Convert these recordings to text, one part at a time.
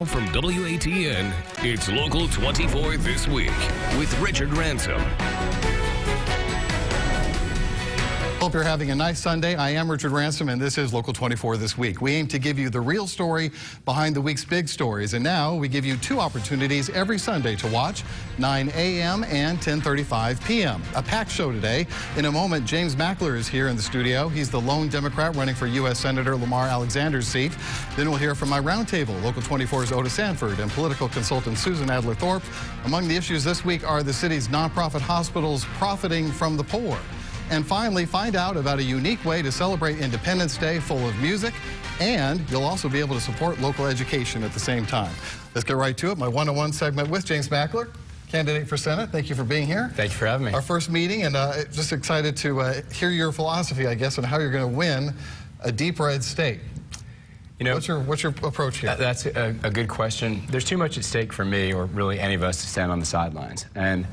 From WATN, it's Local 24 This Week with Richard Ransom. Hope you're having a nice Sunday. I am Richard Ransom, and this is Local 24 This Week. We aim to give you the real story behind the week's big stories, and now we give you two opportunities every Sunday to watch, 9 a.m. and 10:35 p.m. A packed show today. In a moment, James Mackler is here in the studio. He's the lone Democrat running for U.S. Senator Lamar Alexander's seat. Then we'll hear from my roundtable, Local 24's Otis Sanford and political consultant Susan Adler-Thorpe. Among the issues this week are the city's nonprofit hospitals profiting from the poor. And finally, find out about a unique way to celebrate Independence Day full of music, and you'll also be able to support local education at the same time. Let's get right to it. My one-on-one segment with James Mackler, candidate for Senate. Thank you for being here. Thank you for having me. Our first meeting, and just excited to hear your philosophy, I guess, on how you're going to win a deep red state. You know, what's your approach here? That's a good question. There's too much at stake for me, or really any of us, to stand on the sidelines. And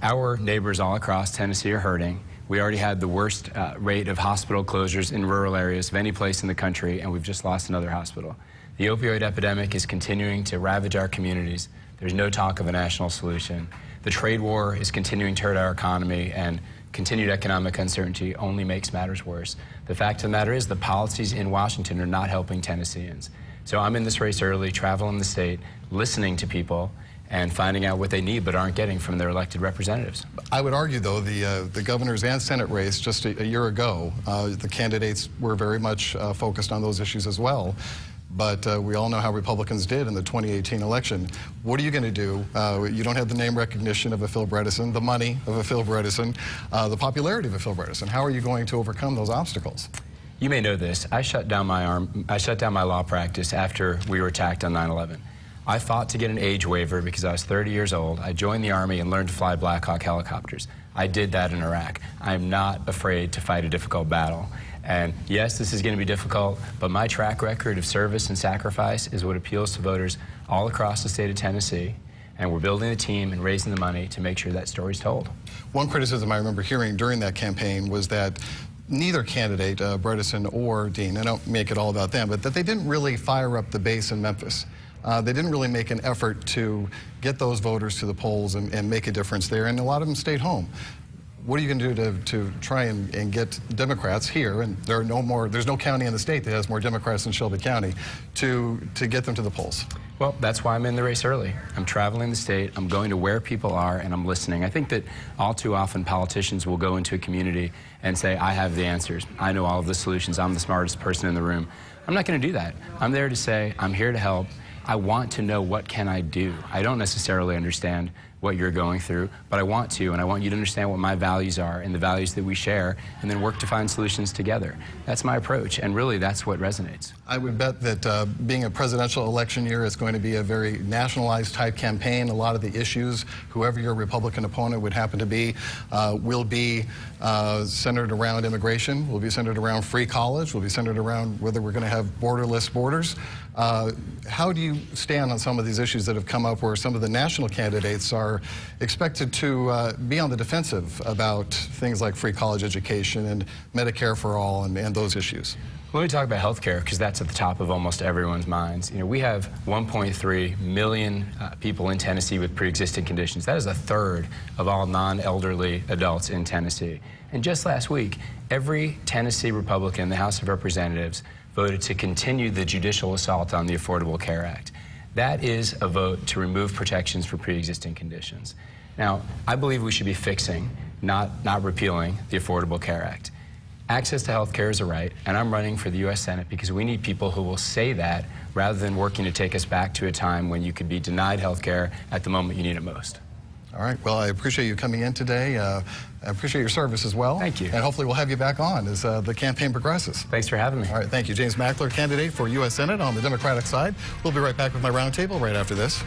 our neighbors all across Tennessee are hurting. We already had the worst rate of hospital closures in rural areas of any place in the country, and we've just lost another hospital. The opioid epidemic is continuing to ravage our communities. There's no talk of a national solution. The trade war is continuing to hurt our economy, and continued economic uncertainty only makes matters worse. The fact of the matter is the policies in Washington are not helping Tennesseans. So I'm in this race early, traveling the state, listening to people, and finding out what they need but aren't getting from their elected representatives. I would argue, though, the governor's and Senate race just a year ago, the candidates were very much focused on those issues as well. But we all know how Republicans did in the 2018 election. What are you going to do? You don't have the name recognition of a Phil Bredesen, the money of a Phil Bredesen, the popularity of a Phil Bredesen. How are you going to overcome those obstacles? You may know this. I shut down my law practice after we were attacked on 9/11. I fought to get an age waiver because I was 30 years old. I joined the Army and learned to fly Black Hawk helicopters. I did that in Iraq. I'm not afraid to fight a difficult battle. And yes, this is going to be difficult, but my track record of service and sacrifice is what appeals to voters all across the state of Tennessee. And we're building a team and raising the money to make sure that story's told. One criticism I remember hearing during that campaign was that neither candidate, Bredesen or Dean, I don't make it all about them, but that they didn't really fire up the base in Memphis. They didn't really make an effort to get those voters to the polls and make a difference there, and a lot of them stayed home. What are you going to do to try and get Democrats here, and there's no county in the state that has more Democrats than Shelby County, to get them to the polls? Well, that's why I'm in the race early. I'm traveling the state, I'm going to where people are, and I'm listening. I think that all too often politicians will go into a community and say, I have the answers, I know all of the solutions, I'm the smartest person in the room. I'm not going to do that. I'm there to say, I'm here to help. I want to know, what can I do? I don't necessarily understand what you're going through, but I want to, and I want you to understand what my values are and the values that we share, and then work to find solutions together. That's my approach, and really that's what resonates. I would bet that being a presidential election year is going to be a very nationalized type campaign. A lot of the issues, whoever your Republican opponent would happen to be, will be centered around immigration, will be centered around free college, will be centered around whether we're going to have borderless borders. How do you stand on some of these issues that have come up where some of the national candidates are expected to be on the defensive about things like free college education and Medicare for all and those issues? Let me talk about health care, because that's at the top of almost everyone's minds. You know, we have 1.3 million people in Tennessee with pre-existing conditions. That is a third of all non-elderly adults in Tennessee. And just last week, every Tennessee Republican in the House of Representatives voted to continue the judicial assault on the Affordable Care Act. That is a vote to remove protections for pre-existing conditions. Now, I believe we should be fixing, not repealing, the Affordable Care Act. Access to health care is a right, and I'm running for the U.S. Senate because we need people who will say that rather than working to take us back to a time when you could be denied health care at the moment you need it most. All right. Well, I appreciate you coming in today. I appreciate your service as well. Thank you. And hopefully we'll have you back on as the campaign progresses. Thanks for having me. All right. Thank you. James Mackler, candidate for U.S. Senate on the Democratic side. We'll be right back with my roundtable right after this.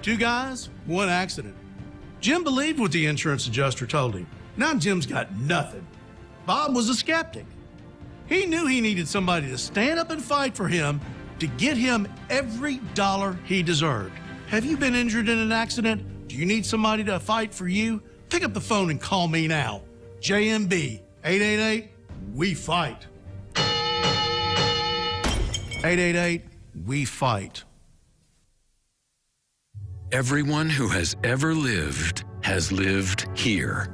Two guys, one accident. Jim believed what the insurance adjuster told him. Now Jim's got nothing. Bob was a skeptic. He knew he needed somebody to stand up and fight for him to get him every dollar he deserved. Have you been injured in an accident? Do you need somebody to fight for you? Pick up the phone and call me now. JMB 888-WE-FIGHT. 888 we fight. Everyone who has ever lived has lived here.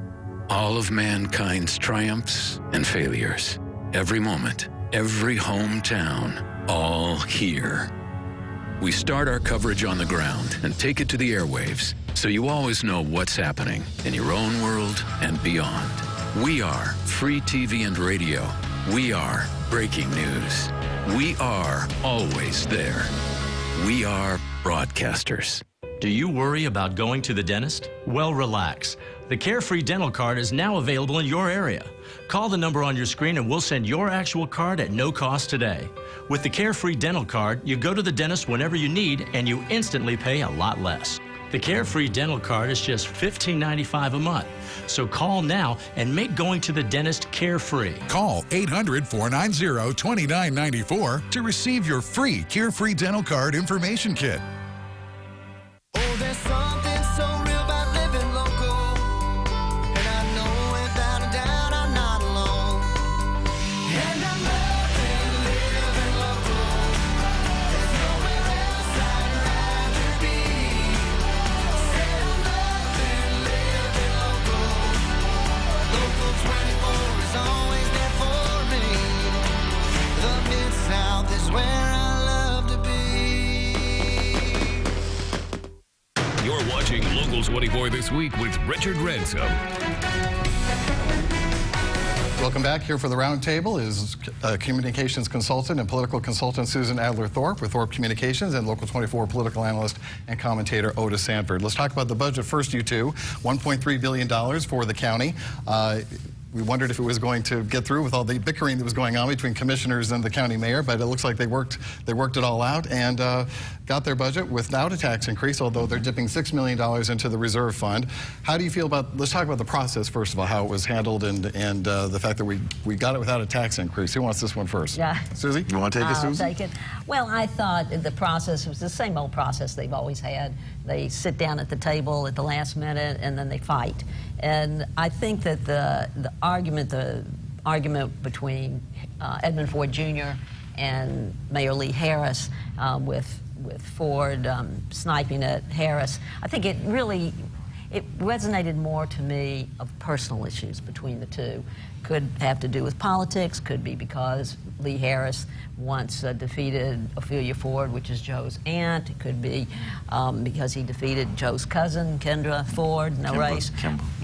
All of mankind's triumphs and failures. Every moment, every hometown, all here. We start our coverage on the ground and take it to the airwaves, so you always know what's happening in your own world and beyond. We are free TV and radio. We are breaking news. We are always there. We are broadcasters. Do you worry about going to the dentist? Well, relax. The Carefree Dental Card is now available in your area. Call the number on your screen and we'll send your actual card at no cost today. With the Carefree Dental Card, you go to the dentist whenever you need and you instantly pay a lot less. The Carefree Dental Card is just $15.95 a month. So call now and make going to the dentist carefree. Call 800-490-2994 to receive your free Carefree Dental Card information kit. Oh, there's something so real about living local, and I know without a doubt I'm not alone. And I'm loving living local. There's nowhere else I'd rather be. Say I'm loving living local. Local 24 is always there for me. The Mid-South is where I love to be. You're watching Local 24 This Week with Richard Ransom. Welcome back. Here for the roundtable is communications consultant and political consultant Susan Adler-Thorpe with Thorpe Communications and Local 24 political analyst and commentator Otis Sanford. Let's talk about the budget first, you two. $1.3 billion for the county. We wondered if it was going to get through with all the bickering that was going on between commissioners and the county mayor, but it looks like they worked it all out and got their budget without a tax increase, although they're dipping $6 million into the reserve fund. How do you feel about, let's talk about the process first of all, how it was handled and the fact that we got it without a tax increase. Who wants this one first? Yeah. Susie? You want to take it, Susie? I'll take it. Well, I thought the process was the same old process they've always had. They sit down at the table at the last minute and then they fight. And I think that the argument between Edmund Ford Jr. and Mayor Lee Harris with Ford sniping at Harris, I think it resonated more to me of personal issues between the two. Could have to do with politics, could be because Lee Harris once defeated Ophelia Ford, which is Joe's aunt. It could be because he defeated Joe's cousin, Kendra Ford, in a race.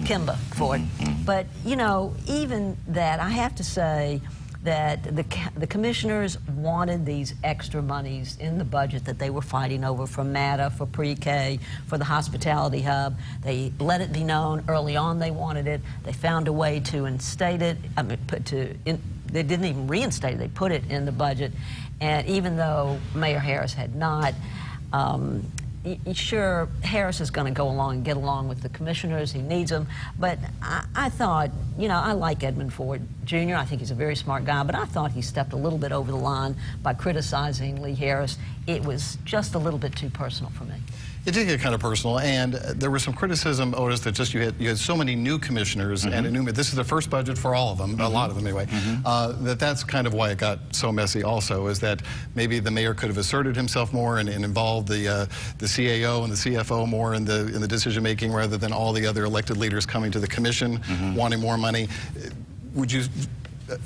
Kimba Ford. But, you know, even that, I have to say that the commissioners wanted these extra monies in the budget that they were fighting over for MATA, for pre-K, for the hospitality hub. They let it be known early on they wanted it. They found a way to instate it. I mean, they didn't even reinstate it. They put it in the budget. And even though Mayor Harris had not, sure, Harris is going to go along and get along with the commissioners. He needs them. But I thought, you know, I like Edmund Ford Jr. I think he's a very smart guy, but I thought he stepped a little bit over the line by criticizing Lee Harris. It was just a little bit too personal for me. It did get kind of personal, and there was some criticism, Otis, that just you had so many new commissioners, and this is the first budget for all of them, a lot of them anyway, that's kind of why it got so messy also, is that maybe the mayor could have asserted himself more and involved the CAO and the CFO more in the decision-making rather than all the other elected leaders coming to the commission wanting more money. Would you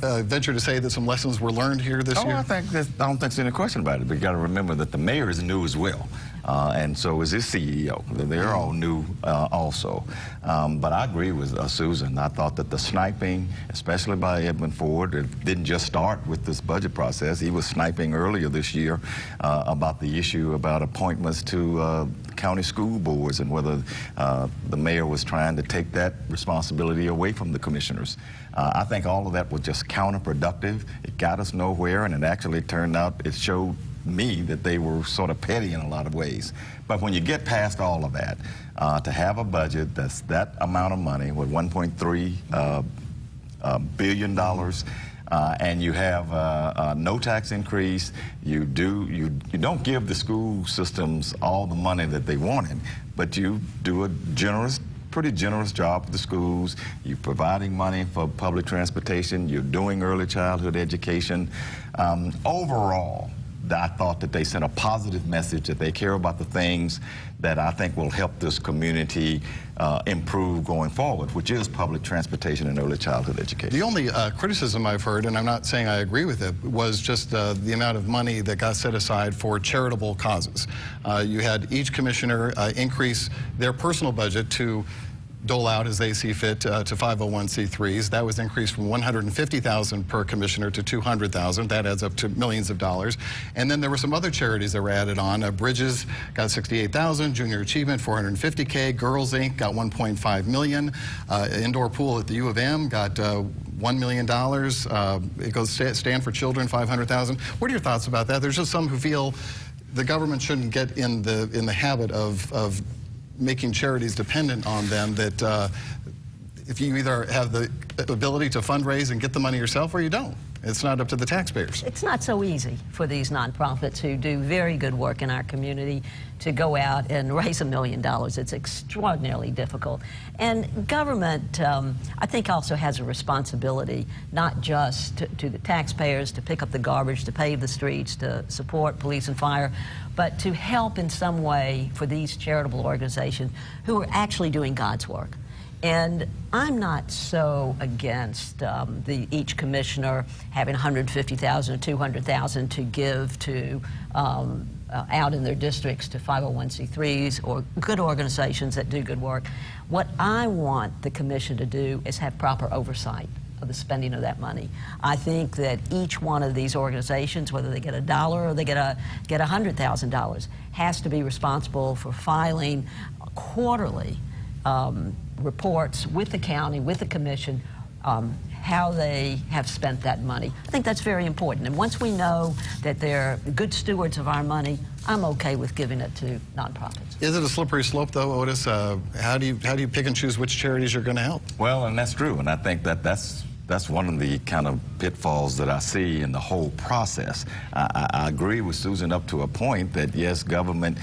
venture to say that some lessons were learned here this year? I don't think there's any question about it. But you got to remember that the mayor is new as well. And so is his CEO. They're all new also. But I agree with Susan. I thought that the sniping, especially by Edmund Ford, it didn't just start with this budget process. He was sniping earlier this year about the issue about appointments to county school boards and whether the mayor was trying to take that responsibility away from the commissioners. I think all of that was just counterproductive. It got us nowhere, and it actually turned out, it showed me that they were sort of petty in a lot of ways. But when you get past all of that, to have a budget that's that amount of money with $1.3 billion, and you have no tax increase, you don't give the school systems all the money that they wanted, but you do a pretty generous job for the schools. You're providing money for public transportation. You're doing early childhood education. Overall, I thought that they sent a positive message that they care about the things that I think will help this community improve going forward, which is public transportation and early childhood education. The only criticism I've heard, and I'm not saying I agree with it, was just the amount of money that got set aside for charitable causes. You had each commissioner increase their personal budget to dole out as they see fit to 501c3s. That was increased from $150,000 per commissioner to $200,000. That adds up to millions of dollars. And then there were some other charities that were added on. Bridges got $68,000, Junior Achievement $450K, Girls Inc. got $1.5 million, Indoor Pool at the U of M got $1 million. It goes Stand for Children $500,000. What are your thoughts about that? There's just some who feel the government shouldn't get in the habit of making charities dependent on them, that if you either have the ability to fundraise and get the money yourself or you don't. It's not up to the taxpayers. It's not so easy for these nonprofits who do very good work in our community to go out and raise $1 million. It's extraordinarily difficult. And government, I think, also has a responsibility, not just to the taxpayers, to pick up the garbage, to pave the streets, to support police and fire, but to help in some way for these charitable organizations who are actually doing God's work. And I'm not so against each commissioner having $150,000 or $200,000 to give to out in their districts to 501c3s or good organizations that do good work. What I want the commission to do is have proper oversight of the spending of that money. I think that each one of these organizations, whether they get $1 or they get $100,000, has to be responsible for filing quarterly reports with the county, with the commission, how they have spent that money. I think that's very important. And once we know that they're good stewards of our money, I'm okay with giving it to nonprofits. Is it a slippery slope, though, Otis? How do you pick and choose which charities you're going to help? Well, and that's true, and I think that's one of the kind of pitfalls that I see in the whole process. I agree with Susan up to a point that, yes, government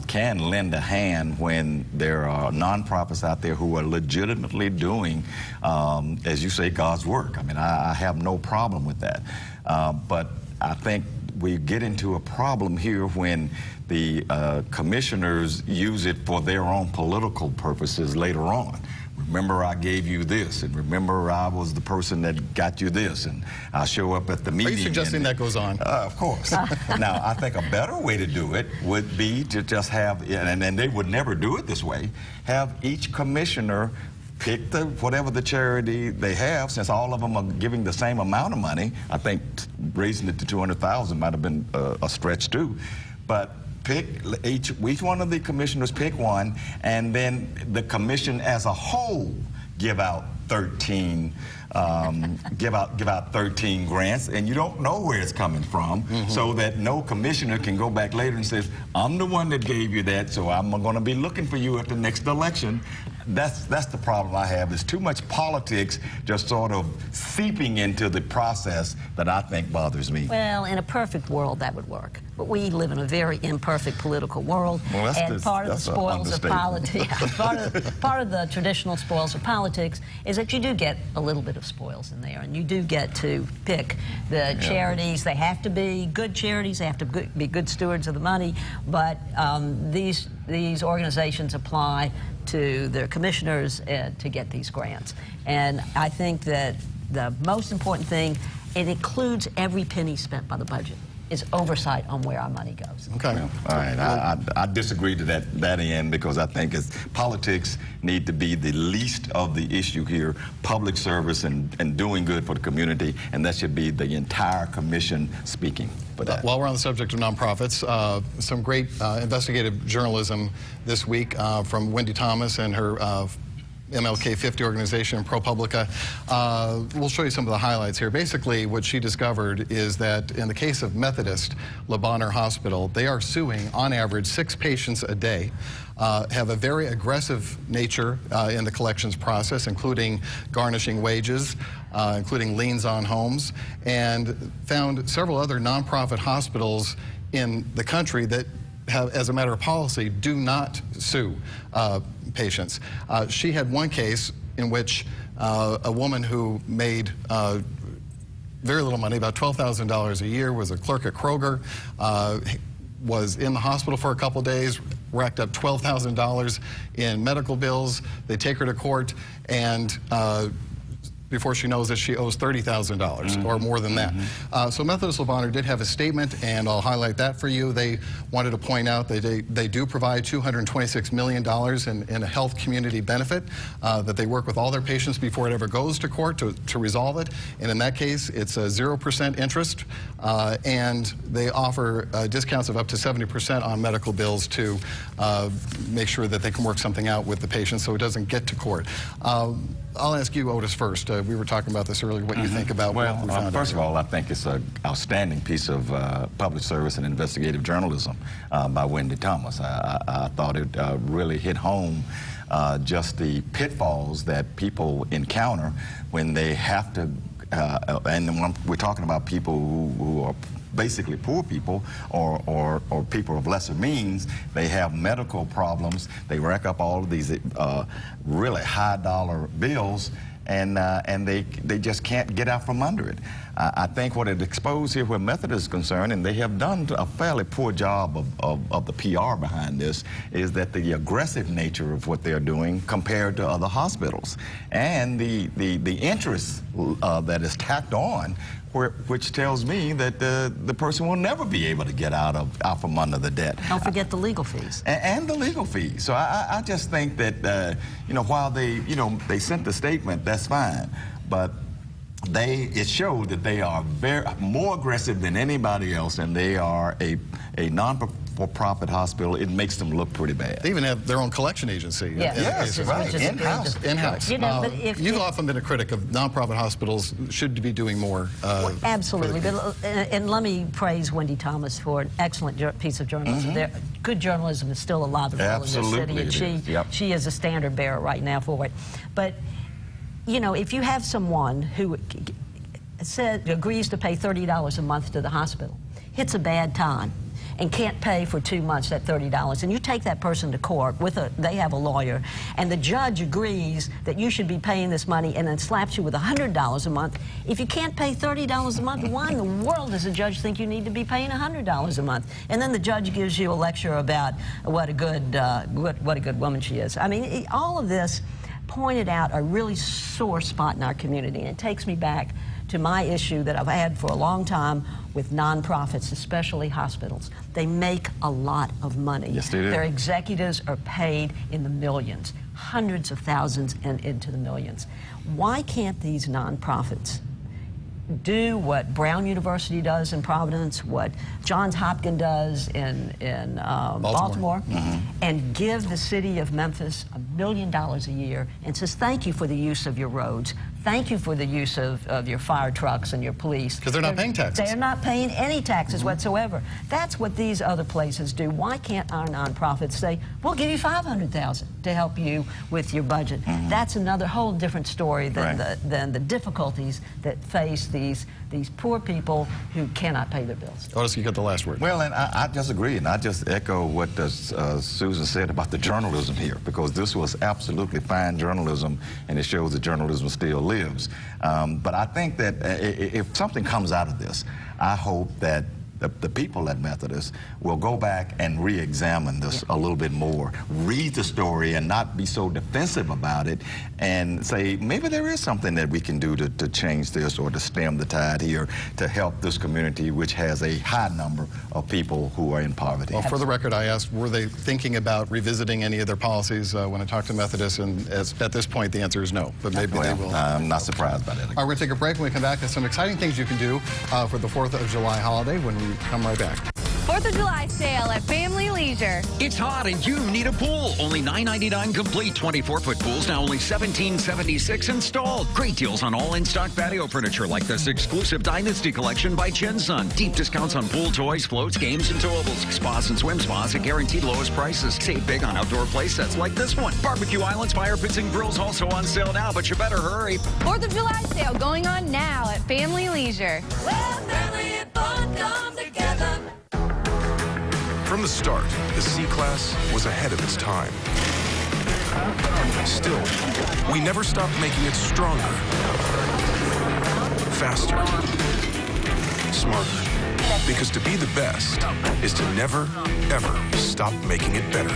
can lend a hand when there are nonprofits out there who are legitimately doing, as you say, God's work. I mean, I have no problem with that. But I think we get into a problem here when the commissioners use it for their own political purposes later on. Remember, I gave you this, and remember, I was the person that got you this, and I show up at the meeting. Are you suggesting that goes on? Of course. Now, I think a better way to do it would be to just have, and they would never do it this way, have each commissioner pick whatever the charity they have, since all of them are giving the same amount of money. I think raising it to $200,000 might have been a stretch too, but pick each one of the commissioners pick one, and then the commission as a whole give out 13 give out 13 grants, and you don't know where it's coming from, so that no commissioner can go back later and say, I'm the one that gave you that, so I'm going to be looking for you at the next election. That's the problem I have, is too much politics just sort of seeping into the process that I think bothers me. Well, in a perfect world, that would work. But we live in a very imperfect political world, well, and part of the spoils of politics, part of the traditional spoils of politics is that you do get a little bit of spoils in there, and you do get to pick the charities. They have to be good charities, they have to be good stewards of the money, but these organizations apply to their commissioners to get these grants. And I think that the most important thing, it includes every penny spent by the budget, is oversight on where our money goes. Okay. All right. I disagree to that end, because I think politics need to be the least of the issue here. Public service and doing good for the community, and that should be the entire commission speaking for that. While we're on the subject of nonprofits, some great investigative journalism this week from Wendy Thomas and her MLK 50 organization, ProPublica. We'll show you some of the highlights here. Basically, what she discovered is that in the case of Methodist Le Bonheur Hospital, they are suing, on average, 6 patients a day, have a very aggressive nature in the collections process, including garnishing wages, including liens on homes, and found several other nonprofit hospitals in the country that have, as a matter of policy, do not sue patients. She had one case in which a woman who made very little money, about $12,000 a year, was a clerk at Kroger, was in the hospital for a couple days, racked up $12,000 in medical bills. They take her to court, and before she knows it, she owes $30,000 or more than that. So Methodist Le Bonheur did have a statement, and I'll highlight that for you. They wanted to point out that they do provide $226 million in a health community benefit, that they work with all their patients before it ever goes to court to resolve it. And in that case, it's a 0% interest, and they offer discounts of up to 70% on medical bills to make sure that they can work something out with the patient so it doesn't get to court. I'll ask you, Otis, first. We were talking about this earlier, what you think about what we found out. First of all, I think it's an outstanding piece of public service and investigative journalism by Wendy Thomas. I thought it really hit home just the pitfalls that people encounter when they have to, and when we're talking about people who are basically poor people or people of lesser means. They have medical problems. They rack up all of these really high dollar bills, and they just can't get out from under it. I think what it exposed here where Methodist is concerned, and they have done a fairly poor job of the PR behind this, is that the aggressive nature of what they're doing compared to other hospitals, and the interest that is tacked on, which tells me that the person will never be able to get out from under the debt. Don't forget the legal fees. And the legal fees. So I just think that while they sent the statement, that's fine, but it showed that they are more aggressive than anybody else, and they are a non-for-profit hospital. It makes them look pretty bad. They even have their own collection agency. Yes, right. In-house. In-house. You've often been a critic of nonprofit hospitals. Should be doing more. Absolutely. And let me praise Wendy Thomas for an excellent piece of journalism. Good journalism is still alive and well in this city, and she is a standard bearer right now for it. But if you have someone who agrees to pay $30 a month to the hospital, hits a bad time, and can't pay for 2 months that $30, and you take that person to court they have a lawyer, and the judge agrees that you should be paying this money and then slaps you with $100 a month. If you can't pay $30 a month, why in the world does a judge think you need to be paying $100 a month? And then the judge gives you a lecture about what a good woman she is. I mean, all of this pointed out a really sore spot in our community, and it takes me back to my issue that I've had for a long time with nonprofits, especially hospitals. They make a lot of money. Yes, they do. Their executives are paid in the millions, hundreds of thousands and into the millions. Why can't these nonprofits do what Brown University does in Providence, what Johns Hopkins does in Baltimore, and give the city of Memphis $1 million a year and says, thank you for the use of your roads, thank you for the use of your fire trucks and your police. Because they're not paying taxes. They're not paying any taxes whatsoever. That's what these other places do. Why can't our nonprofits say, we'll give you $500,000 to help you with your budget? That's another whole different story than the difficulties that face these poor people who cannot pay their bills. Otis, you got the last word. Well, and I just agree, and I just echo what Susan said about the journalism here, because this was absolutely fine journalism, and it shows that journalism still lives. But I think that if something comes out of this, I hope that the people at Methodist will go back and re-examine this a little bit more, read the story and not be so defensive about it, and say maybe there is something that we can do to change this or to stem the tide here to help this community, which has a high number of people who are in poverty. Well, for the record, I asked, were they thinking about revisiting any of their policies when I talked to Methodist, and at this point the answer is no, but maybe they will. I'm not surprised by that. All right, we're going to take a break. When we come back, there's some exciting things you can do for the 4th of July holiday when we come right back. 4th of July sale at Family Leisure. It's hot and you need a pool. Only $9.99 complete. 24-foot pools now only $17.76 installed. Great deals on all in-stock patio furniture like this exclusive Dynasty collection by Chinsun. Deep discounts on pool toys, floats, games, and towables. Spas and swim spas at guaranteed lowest prices. Save big on outdoor play sets like this one. Barbecue islands, fire pits, and grills also on sale now, but you better hurry. 4th of July sale going on now at Family Leisure. Well, family and fun come together. From the start, the C-Class was ahead of its time. Still, we never stopped making it stronger, faster, smarter. Because to be the best is to never, ever stop making it better.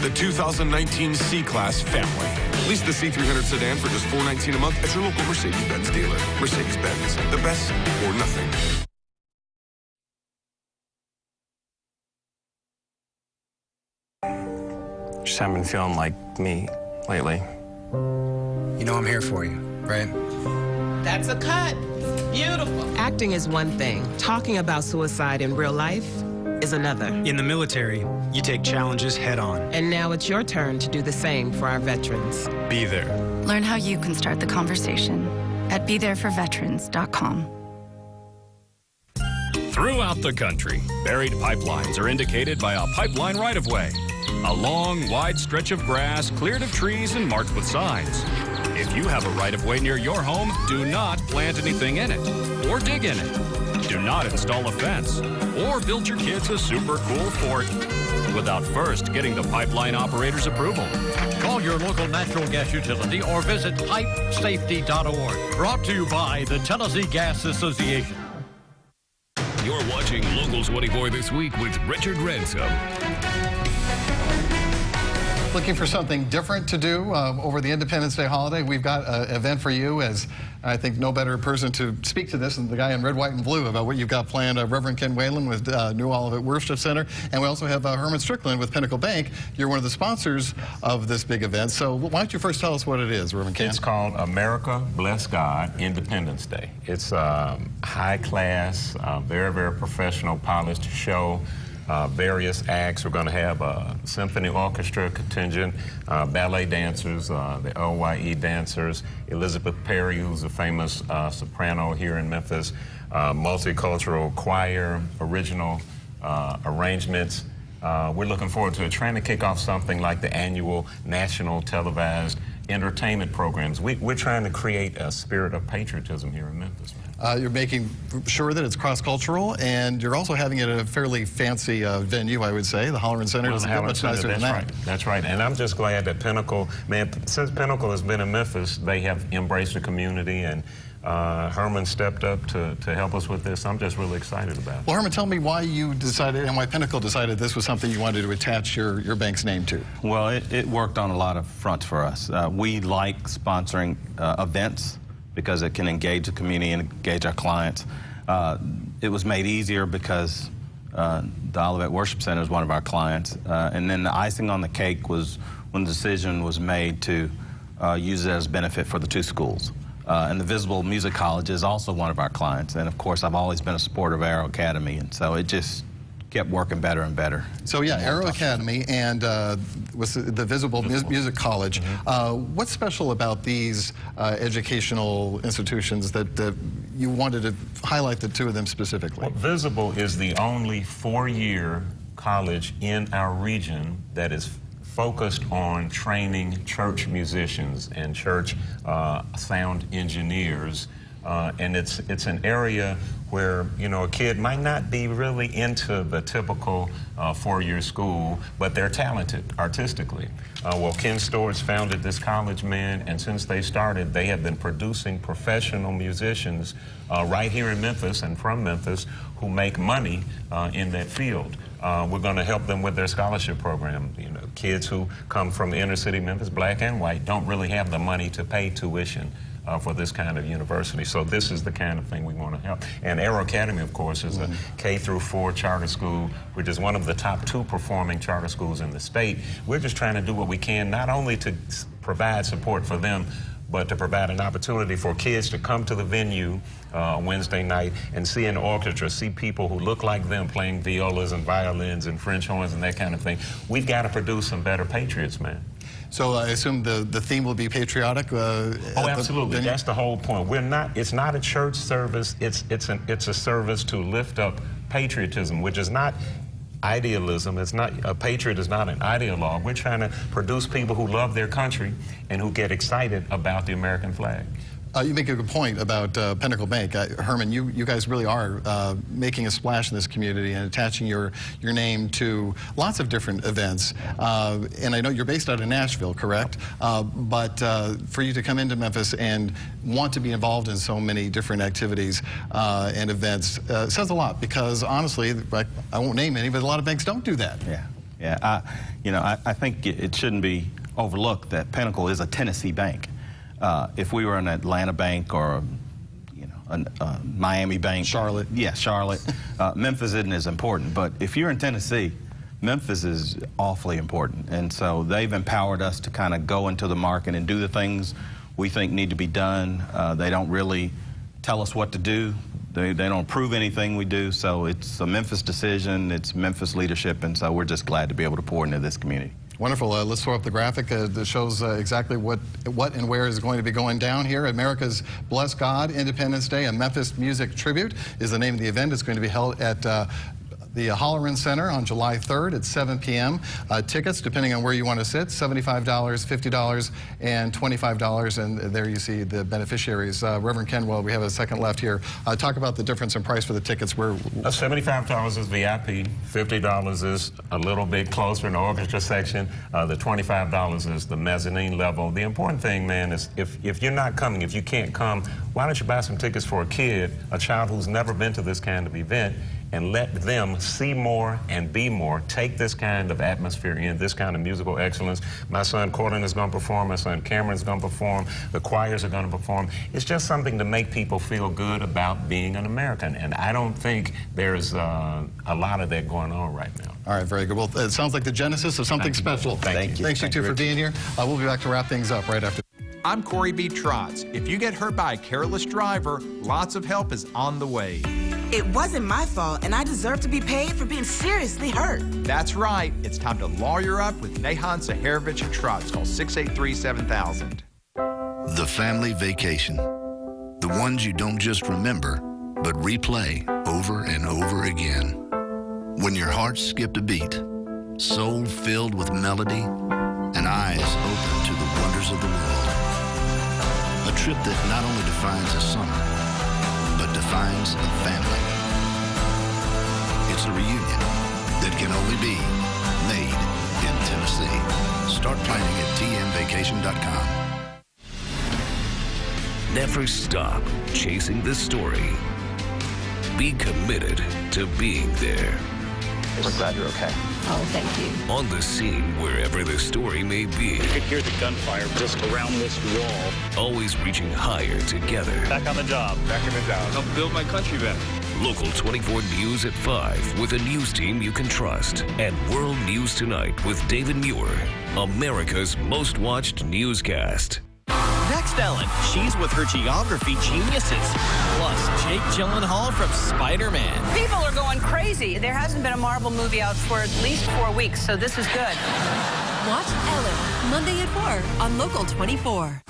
The 2019 C-Class family. Lease the C300 sedan for just $419 a month at your local Mercedes-Benz dealer. Mercedes-Benz, the best or nothing. Just haven't been feeling like me lately. You know I'm here for you, right? That's a cut. Beautiful. Acting is one thing. Talking about suicide in real life is another. In the military, you take challenges head on. And now it's your turn to do the same for our veterans. Be there. Learn how you can start the conversation at BeThereForVeterans.com. Throughout the country, buried pipelines are indicated by a pipeline right-of-way. A long, wide stretch of grass cleared of trees and marked with signs. If you have a right-of-way near your home, do not plant anything in it or dig in it. Do not install a fence or build your kids a super cool fort without first getting the pipeline operator's approval. Call your local natural gas utility or visit pipesafety.org. Brought to you by the Tennessee Gas Association. You're watching Local 24 This Week with Richard Ransom. Looking for something different to do over the Independence Day holiday? We've got an event for you, as I think no better person to speak to this than the guy in red, white, and blue about what you've got planned. Reverend Ken Whalen with New Olivet Worship Center, and we also have Herman Strickland with Pinnacle Bank. You're one of the sponsors of this big event, so why don't you first tell us what it is, Reverend Ken? It's called America Bless God Independence Day. It's a high-class, very, very professional, polished show. Various acts. We're going to have a symphony orchestra contingent, ballet dancers, the LYE dancers, Elizabeth Perry, who's a famous soprano here in Memphis, multicultural choir, original arrangements. We're looking forward to it, trying to kick off something like the annual national televised entertainment programs. We're trying to create a spirit of patriotism here in Memphis. You're making sure that it's cross-cultural, and you're also having it at a fairly fancy venue, I would say. The Halloran Center doesn't get much nicer than that. That's right. And I'm just glad that Pinnacle, man, since Pinnacle has been in Memphis, they have embraced the community, and Herman stepped up to help us with this. I'm just really excited about it. Well, Herman, tell me why you decided, and why Pinnacle decided this was something you wanted to attach your bank's name to. Well, it worked on a lot of fronts for us. We like sponsoring events because it can engage the community and engage our clients. It was made easier because the Olivet Worship Center is one of our clients. And then the icing on the cake was when the decision was made to use it as a benefit for the two schools. And the Visible Music College is also one of our clients. And of course, I've always been a supporter of Arrow Academy, and so it just kept working better and better. So yeah, Arrow Academy and was the Visible Music College. What's special about these educational institutions that you wanted to highlight the two of them specifically? Well, Visible is the only four-year college in our region that is focused on training church musicians and church sound engineers. And it's an area where, you know, a kid might not be really into the typical four-year school, but they're talented artistically. Well, Ken Storrs founded this college, man, and since they started, they have been producing professional musicians right here in Memphis and from Memphis who make money in that field. We're going to help them with their scholarship program. You know, kids who come from the inner city Memphis, black and white, don't really have the money to pay tuition for this kind of university. So this is the kind of thing we want to help. And Arrow Academy, of course, is a K-4 charter school, which is one of the top 2 performing charter schools in the state. We're just trying to do what we can, not only to provide support for them, but to provide an opportunity for kids to come to the venue Wednesday night and see an orchestra, see people who look like them playing violas and violins and French horns and that kind of thing. We've got to produce some better patriots, man. So I assume the theme will be patriotic? Oh, absolutely. That's the whole point. It's not a church service. It's a service to lift up patriotism, which is not idealism. It's not, a patriot is not an ideologue. We're trying to produce people who love their country and who get excited about the American flag. You make a good point about Pinnacle Bank. Herman, you guys really are making a splash in this community and attaching your name to lots of different events. And I know you're based out of Nashville, correct? But for you to come into Memphis and want to be involved in so many different activities and events says a lot, because honestly, I won't name any, but a lot of banks don't do that. Yeah. I think it shouldn't be overlooked that Pinnacle is a Tennessee bank. If we were an Atlanta bank or a Miami bank, Charlotte, Memphis isn't as important. But if you're in Tennessee, Memphis is awfully important, and so they've empowered us to kind of go into the market and do the things we think need to be done. They don't really tell us what to do. They don't approve anything we do, so it's a Memphis decision, it's Memphis leadership, and so we're just glad to be able to pour into this community. Wonderful. Let's throw up the graphic that shows exactly what and where is going to be going down here. America's Bless God Independence Day, a Memphis music tribute, is the name of the event. It's going to be held at the Holleran Center on July 3rd at 7 p.m. Tickets, depending on where you want to sit, $75, $50, and $25. And there you see the beneficiaries. Reverend Kenwell, we have a second left here. Talk about the difference in price for the tickets. $75 is VIP, $50 is a little bit closer in the orchestra section. The $25 is the mezzanine level. The important thing, man, is if you're not coming, if you can't come, why don't you buy some tickets for a kid, a child who's never been to this kind of event, and let them see more and be more. Take this kind of atmosphere in, this kind of musical excellence. My son Cortland is going to perform, my son Cameron is going to perform, the choirs are going to perform. It's just something to make people feel good about being an American, and I don't think there's a lot of that going on right now. All right, very good. Well, it sounds like the genesis of something special. Thank you. Thanks you two for being here. We'll be back to wrap things up right after. I'm Corey B. Trotz. If you get hurt by a careless driver, lots of help is on the way. It wasn't my fault, and I deserve to be paid for being seriously hurt. That's right. It's time to lawyer up with Nahan Saharovich and Trotz. Call 683-7000. The family vacation. The ones you don't just remember, but replay over and over again. When your heart skipped a beat, soul filled with melody, and eyes open to the wonders of the world. A trip that not only defines a summer, but defines a family. It's a reunion that can only be made in Tennessee. Start planning at tnvacation.com. Never stop chasing the story. Be committed to being there. We're glad you're okay. Oh, thank you. On the scene, wherever the story may be. You could hear the gunfire just around this wall. Always reaching higher together. Back on the job. Back in the job. Help build my country back. Local 24 News at 5 with a news team you can trust. And World News Tonight with David Muir, America's most watched newscast. Next, Ellen. She's with her geography geniuses. Plus, Jake Gyllenhaal from Spider-Man. People are going crazy. There hasn't been a Marvel movie out for at least 4 weeks, so this is good. Watch Ellen, Monday at 4 on Local 24.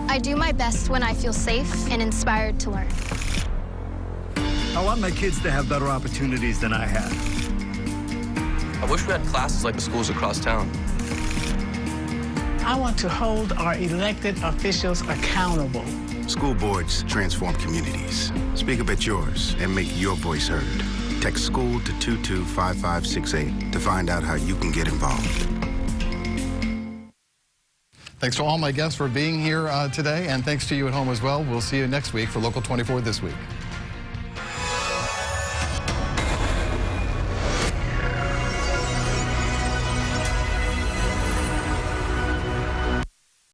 I do my best when I feel safe and inspired to learn. I want my kids to have better opportunities than I had. I wish we had classes like the schools across town. I want to hold our elected officials accountable. School boards transform communities. Speak up at yours and make your voice heard. Text SCHOOL to 225568 to find out how you can get involved. Thanks to all my guests for being here today, and thanks to you at home as well. We'll see you next week for Local 24 This Week.